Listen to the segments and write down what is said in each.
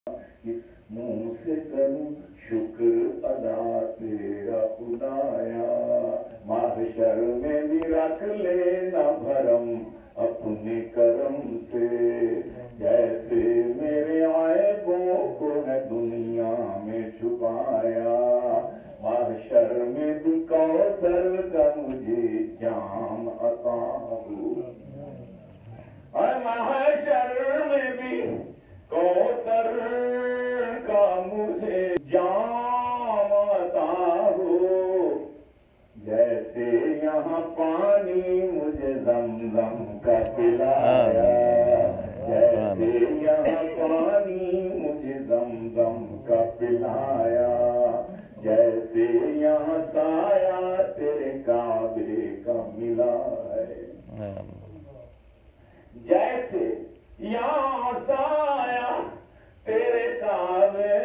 اس منہ سے کروں شکر ادا تیرا خدایا، محشر میں بھی رکھ لینا بھرم اپنے کرم سے، جیسے میرے عیبوں کو ہے دنیا میں چھپایا، محشر میں بھی کوثر کا مجھے جام عطا ہو، اور محشر میں بھی کوثر کا مجھے جام عطا ہو، جیسے یہاں پانی مجھے زمزم کا پلایا، جیسے یہاں پانی مجھے زمزم کا پلایا، جیسے یہاں سایہ تیرے کعبے کا ملا ہے، جیسے یہاں سایہ تیرے کعبے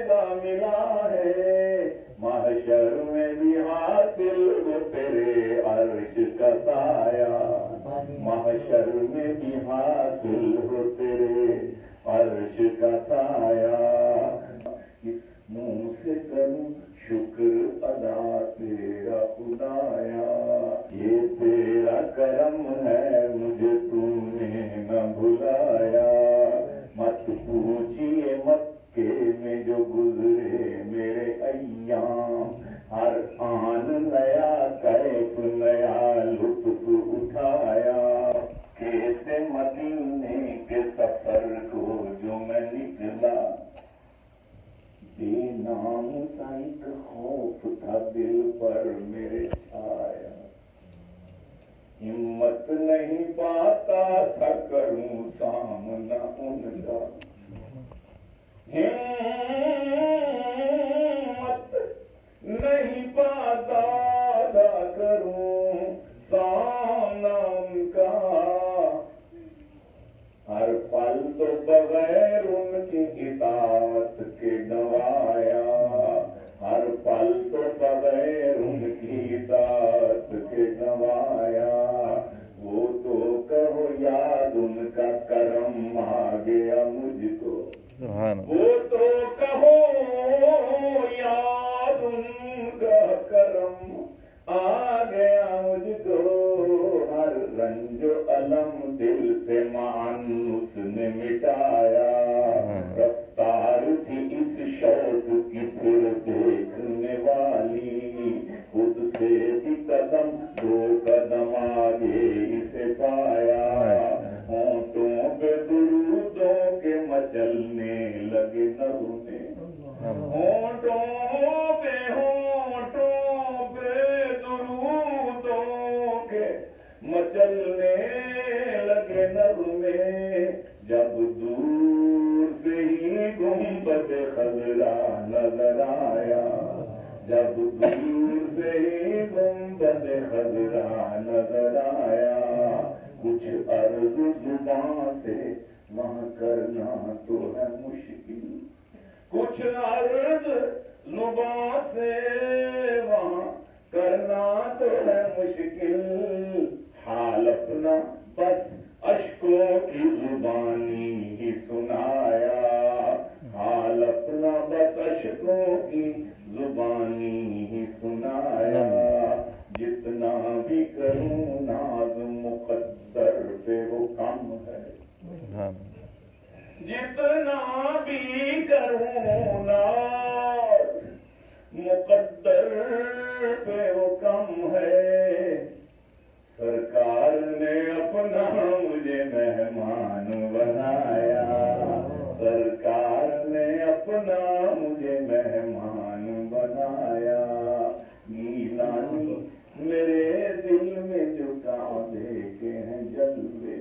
کا ملا ہے، محشر میں بھی حاصل ہو تیرے عرش کا سایہ، محشر میں بھی حاصل ہو تیرے عرش کا سایہ، اس منہ سے کروں شکر ادا تیرا خدایا، یہ تیرا کرم ہے مجھے تو نے نہ بھلایا، مت پوچھئے مکے میں جو گزرے میرے ایام، ہر آن نیا کیف نیا لطف اٹھایا، کیسے مدینے کے سفر کو جو میں نکلا، بے نام سائٹ خوف تھا دل پر میرے چھایا، ہمت نہیں پاتا تھا کروں سامنا ان کا، ہمت نہیں پاتا تھا کروں سامنا ان کا، ہر پل تو بغیر ان کی اطاعت کے گوایا، ہر پل تو بغیر ان کی اطاعت کے گوایا، وہ تو کہو یاد ان کا کرم آ گیا مجھ کو، وہ تو کہو یاد ان کا کرم آ گیا مجھ کو، ہر رنج و علم دل سے مانوس نے مٹایا، رفتار تھی اس شوق کی پھر دیکھنے والی، خود سے بھی قدم دو قدم آگے اسے پایا، ہونٹوں پہ درودوں کے مچلنے لگے نغمے، ہونٹوں پہ درودوں کے مچلنے لگے نغمے، جب دور سے ہی گنبد خضرا نظر آیا، جب دور سے ہی گنبد خضرا نظر آیا، کچھ عرض زبان سے وہاں کرنا تو ہے مشکل، کچھ عرض زبان سے وہاں کرنا تو ہے مشکل، حال اپنا بس اشکوں کی زبانی ہی سنایا، حال اپنا بس اشکوں کی زبانی ہی سنایا، جتنا بھی کروں ناز مقدر پہ وہ کم ہے، جتنا بھی کروں ناز مقدر پہ وہ کم ہے، سرکار نے اپنا مجھے مہمان بنایا، سرکار نے اپنا مجھے مہمان بنایا، گیلانی میرے دل میں جو کعبے کے ہیں جلوے،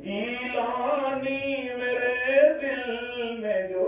گیلانی میرے دل میں جو